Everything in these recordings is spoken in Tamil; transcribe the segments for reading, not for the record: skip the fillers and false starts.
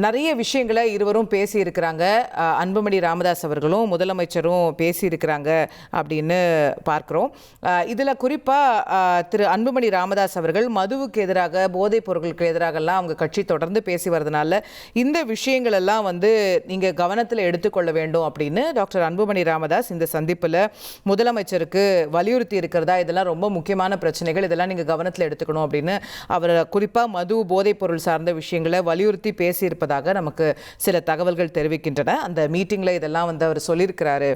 நிறைய விஷயங்களை இருவரும் பேசியிருக்கிறாங்க. அன்புமணி ராமதாஸ் அவர்களும் முதலமைச்சரும் பேசியிருக்கிறாங்க அப்படின்னு பார்க்குறோம். இதில் குறிப்பாக திரு அன்புமணி ராமதாஸ் அவர்கள் மதுவுக்கு எதிராக, போதைப் பொருட்களுக்கு எதிராகலாம் அவங்க கட்சி தொடர்ந்து பேசி வரதுனால இந்த விஷயங்கள் எல்லாம் நீங்கள் கவனத்தில் எடுத்துக்கொள்ள வேண்டும் அப்படின்னு டாக்டர் அன்புமணி ராமதாஸ் இந்த சந்திப்பில் முதலமைச்சருக்கு வலியுறுத்தி இருக்கிறதா. இதெல்லாம் ரொம்ப முக்கியமான பிரச்சனைகள், இதெல்லாம் நீங்கள் கவனத்தில் எடுத்துக்கணும் அப்படின்னு அவர் குறிப்பாக மது, போதைப் பொருள் சார்ந்த விஷயங்களை வலியுறுத்தி பேசியிருப்பார் நமக்கு சில தகவல்கள் தெரிவிக்கின்றன. அந்த மீட்டிங்ல இதெல்லாம் அவர் சொல்லியிருக்கிறாரு,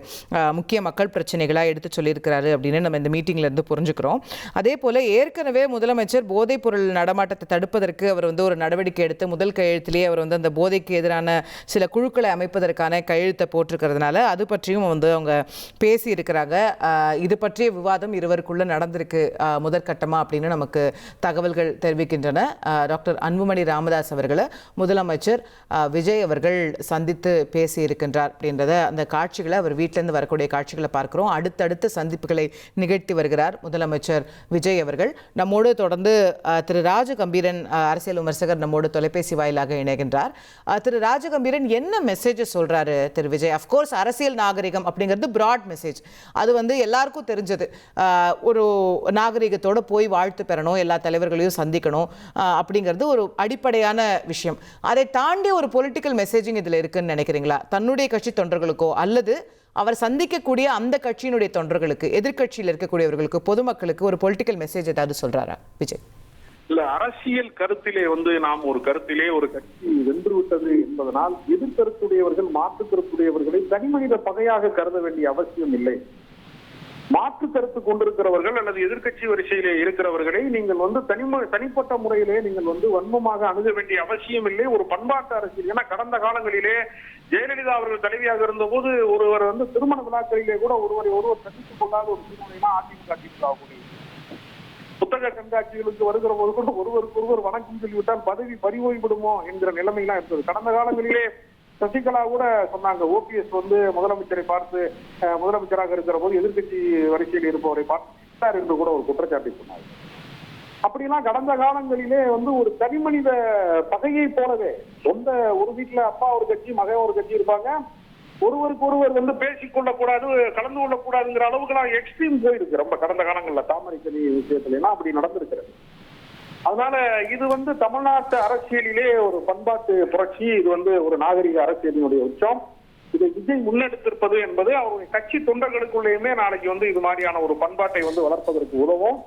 முக்கிய மக்கள் பிரச்சனைகளாக எடுத்து சொல்லியிருக்கிறாரு அப்படின்னு நம்ம இந்த மீட்டிங்ல இருந்து புரிஞ்சுக்கிறோம். அதே போல ஏற்கனவே முதலமைச்சர் போதைப் பொருள் நடமாட்டத்தை தடுப்பதற்கு அவர் ஒரு நடவடிக்கை எடுத்து முதல் கையெழுத்திலேயே அவர் அந்த போதைக்கு எதிரான சில குழுக்களை அமைப்பதற்கான கையெழுத்தை போட்டிருக்கிறதுனால அது பற்றியும் அவங்க பேசி இருக்கிறாங்க. இது பற்றிய விவாதம் இருவருக்குள்ள நடந்திருக்கு முதற்கட்டமா அப்படின்னு நமக்கு தகவல்கள் தெரிவிக்கின்றன. டாக்டர் அன்புமணி ராமதாஸ் அவர்களை முதலமைச்சர் விஜய் அவர்கள் சந்தித்து பேசி இருக்கின்றார் அப்படின்றத அந்த காட்சிகளை, அவர் வீட்டிலிருந்து வரக்கூடிய காட்சிகளை பார்க்கிறோம். அடுத்தடுத்த சந்திப்புகளை நிகழ்த்தி வருகிறார் முதலமைச்சர் விஜய் அவர்கள். நம்மோடு தொடர்ந்து திரு ராஜகம்பீரன் அரசியல் விமர்சகர் நம்மோடு தொலைபேசி வாயிலாக இணைகின்றார். திரு ராஜகம்பீரன் என்ன மெசேஜ் சொல்றாரு திரு விஜய்? அஃப்கோர்ஸ் அரசியல் நாகரிகம் அப்படிங்கிறது பிராட் மெசேஜ், அது எல்லாருக்கும் தெரிஞ்சது. ஒரு நாகரிகத்தோடு போய் வாழ்த்து பெறணும், எல்லா தலைவர்களையும் சந்திக்கணும் அப்படிங்கிறது ஒரு அடிப்படையான விஷயம். அதை தாண்டி ஒரு பொலிட்டிக்கல் மெசேஜிங் இதில் இருக்குன்னு நினைக்கிறீங்களா? தன்னுடைய கட்சி தொண்டர்களுக்கோ அல்லது அவர் சந்திக்கக்கூடிய அந்த கட்சியினுடைய தொண்டர்களுக்கு, எதிர்கட்சியில் இருக்கக்கூடியவர்களுக்கு, பொதுமக்களுக்கு ஒரு பொலிட்டிக்கல் மெசேஜ் ஏதாவது சொல்றாரா விஜய்? இல்ல, அரசியல் கருத்திலே நாம் ஒரு கருத்திலே ஒரு கட்சி வென்று விட்டது என்பதனால் எதிர்கருத்துடையவர்கள், மாற்று கருத்துடையவர்களை தனிமனித பகையாக கருத வேண்டிய அவசியம் இல்லை. மாற்று கருத்து கொண்டிருக்கிறவர்கள் அல்லது எதிர்கட்சி வரிசையிலே இருக்கிறவர்களை நீங்கள் தனிப்பட்ட முறையிலே நீங்கள் வன்மமாக அணுக வேண்டிய அவசியம் இல்லை. ஒரு பண்பாட்டு அரசியல். ஏன்னா கடந்த காலங்களிலே ஜெயலலிதா அவர்கள் தலைவியாக இருந்த போது ஒருவர் திருமண விழாக்களிலே கூட ஒருவர் சந்தித்துக் கொள்ளாத ஒரு சூழ்நிலை அதிமுக புத்தக கண்காட்சிகளுக்கு வருகிற போது கூட ஒருவருக்கு வணக்கம் சொல்லிவிட்டால் பதவி பறிபோய்விடுமோ என்கிற நிலைமையெல்லாம் இருந்தது. கடந்த காலங்களிலே சசிகலா கூட சொன்னாங்க, ஓபிஎஸ் முதலமைச்சரை பார்த்து, முதலமைச்சராக இருக்கிற போது எதிர்கட்சி வரிசையில் இருப்பவரை பார்த்து என்று கூட ஒரு குற்றச்சாட்டை சொன்னாங்க. அப்படிலாம் கடந்த காலங்களிலே ஒரு தனிமனித பகையை போலவே ஒரு வீட்டுல அப்பா ஒரு கட்சி, மகன் ஒரு கட்சி இருப்பாங்க. ஒருவருக்கு ஒருவர் பேசிக்கொள்ளக்கூடாது, கலந்து கொள்ளக்கூடாதுங்கிற அளவுக்கு எக்ஸ்ட்ரீம் போயிருக்கு ரொம்ப கடந்த காலங்கள்ல. தாமரைக்கணி விஷயத்துல அப்படி நடந்திருக்கிறது. அதனால இது தமிழ்நாட்டு அரசியலிலே ஒரு பண்பாட்டு புரட்சி. இது ஒரு நாகரிக அரசியலினுடைய உச்சம். இதை விஜய் முன்னெடுத்திருப்பது என்பது அவருடைய கட்சி தொண்டர்களுக்குள்ளேயுமே நாளைக்கு இது மாதிரியான ஒரு பண்பாட்டை வளர்ப்பதற்கு உதவும்.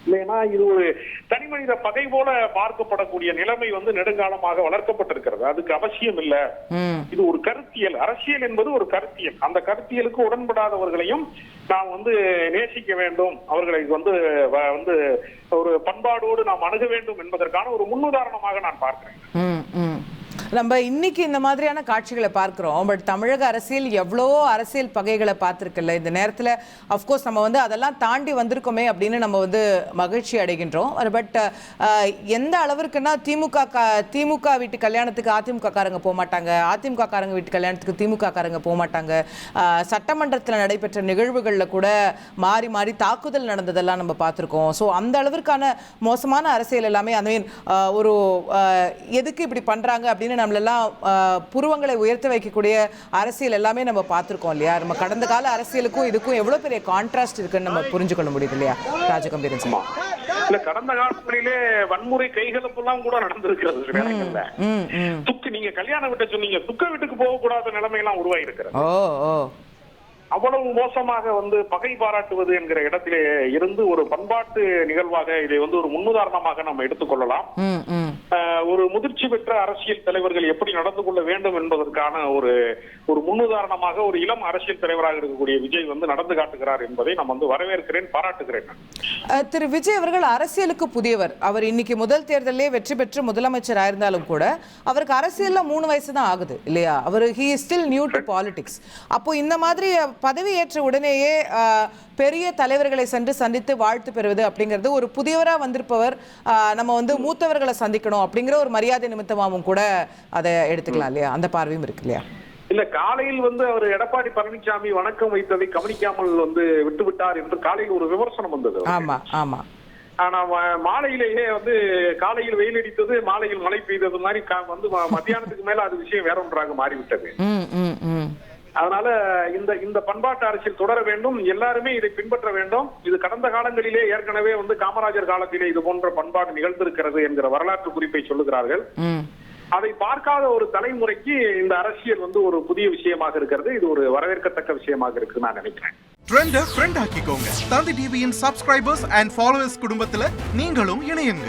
இல்லைன்னா இது ஒரு தனிமனித பகை போல பார்க்கப்படக்கூடிய நிலைமை நெடுங்காலமாக வளர்க்கப்பட்டிருக்கிறது. அதுக்கு அவசியம் இல்ல. இது ஒரு கருத்தியல். அரசியல் என்பது ஒரு கருத்தியல். அந்த கருத்தியலுக்கு உடன்படாதவர்களையும் நாம் நேசிக்க வேண்டும், அவர்களை ஒரு பண்பாடோடு நாம் அணுக வேண்டும் என்பதற்கான ஒரு முன்னுதாரணமாக நான் பார்க்கிறேன். நம்ம இன்னைக்கு இந்த மாதிரியான காட்சிகளை பார்க்கிறோம். பட் தமிழக அரசியல் எவ்வளவோ அரசியல் பகைகளை பார்த்திருக்கல. இந்த நேரத்தில் அஃப்கோர்ஸ் நம்ம அதெல்லாம் தாண்டி வந்திருக்கோமே அப்படின்னு நம்ம மகிழ்ச்சி அடைகின்றோம். பட் எந்த அளவிற்குன்னா திமுக வீட்டு கல்யாணத்துக்கு அதிமுக காரங்க போக மாட்டாங்க, அதிமுக காரங்க வீட்டு கல்யாணத்துக்கு திமுக காரங்க போக மாட்டாங்க. சட்டமன்றத்தில் நடைபெற்ற நிகழ்வுகளில் கூட மாறி மாறி தாக்குதல் நடந்ததெல்லாம் நம்ம பார்த்துருக்கோம். ஸோ அந்த அளவிற்கான மோசமான அரசியல் எல்லாமே ஒரு எதுக்கு இப்படி பண்றாங்க அப்படின்னு நம்மளெல்லாம் புருவங்களை உயர்த்த வைக்கக்கூடிய அரசியல் எல்லாமே நம்ம பார்த்துருக்கோம் இல்லையா? நம்ம கடந்த கால அரசியலுக்கும் இதுக்கும் எவ்வளவு பெரிய கான்ட்ராஸ்ட் இருக்குன்னு நம்ம புரிஞ்சுக்கொள்ள முடியுது இல்லையா ராஜகம்பீரன்? இல்ல, கடந்த காலங்களிலே வன்முறை கைகலப்பெல்லாம் கூட நடந்திருக்கிறது. நீங்க கல்யாண வீட்டை சொன்னீங்க, துக்க வீட்டுக்கு போக கூடாத நிலைமை எல்லாம் உருவாகி இருக்கிறது. அவ்வளவு மோசமாக பகை பாராட்டுவது என்கிற இடத்திலே இருந்து ஒரு பண்பாட்டு நிகழ்வாக இதை ஒரு முன்னுதாரணமாக நம்ம எடுத்துக்கொள்ளலாம். ஒரு முதிர்ச்சி பெற்ற அரசியல் தலைவர்கள் எப்படி நடந்து கொள்ள வேண்டும் என்பதற்கான ஒரு முன்னுதாரணமாக ஒரு இளம் அரசியல் தலைவராக இருக்கக்கூடிய விஜய் நடந்து காட்டுகிறார் என்பதை நான் வரவேற்கிறேன், பாராட்டுகிறேன். திரு விஜய் அவர்கள் அரசியலுக்கு புதியவர். அவர் இன்னைக்கு முதல் தேர்தலே வெற்றி பெற்று முதலமைச்சர் ஆயிருந்தாலும் கூட அவருக்கு அரசியல்ல 3 வயசு தான் ஆகுது இல்லையா? அவர் he is still new to politics. அப்போ இந்த மாதிரி பதவி ஏற்ற உடனேயே பெரிய தலைவர்களை சென்று சந்தித்து வாழ்த்து பெறுவது அப்படிங்கிறது ஒரு புதியவராக வந்திருப்பவர் நம்ம மூத்தவர்களை சந்திக்கணும் அப்படிங்கிற ஒரு மரியாதை நிமித்தமாகவும் கூட அதை எடுத்துக்கலாம் இல்லையா? அந்த பார்வையும் இருக்கு இல்லையா? இல்ல, காலையில் அவர் எடப்பாடி பழனிசாமி வணக்கம் வைத்ததை கவனிக்காமல் விட்டுவிட்டார் என்று காலையில் ஒரு விமர்சனம் வந்தது. ஆமா ஆமா. ஆனா மாலையிலேயே வந்து காலையில் வெயில் அடித்தது, மாலையில் மழை பெய்தது மாதிரி வந்து மத்தியானத்துக்கு மேல அது விஷயம் வேற ஒன்றாக மாறிவிட்டது. அதனால இந்த பண்பாட்டு அரசியல் தொடர வேண்டும், எல்லாருமே இதை பின்பற்ற வேண்டும். இது கடந்த காலங்களிலே ஏற்கனவே வந்து காமராஜர் காலத்திலே இது போன்ற பண்பாடு நிகழ்ந்திருக்கிறது என்கிற வரலாற்று குறிப்பை சொல்லுகிறார்கள். அதை பார்க்காத ஒரு தலைமுறைக்கு இந்த அரசியல் வந்து ஒரு புதிய விஷயமாக இருக்கிறது. இது ஒரு வரவேற்கத்தக்க விஷயமாக இருக்கு நான் நினைக்கிறேன். ட்ரெண்ட ஃப்ரெண்ட் ஆக்கிக்கோங்க. தந்தி டிவியின் சப்ஸ்கிரைபர்ஸ் அண்ட் ஃபாலோவர்ஸ் குடும்பத்துல நீங்களும் இணையுங்க.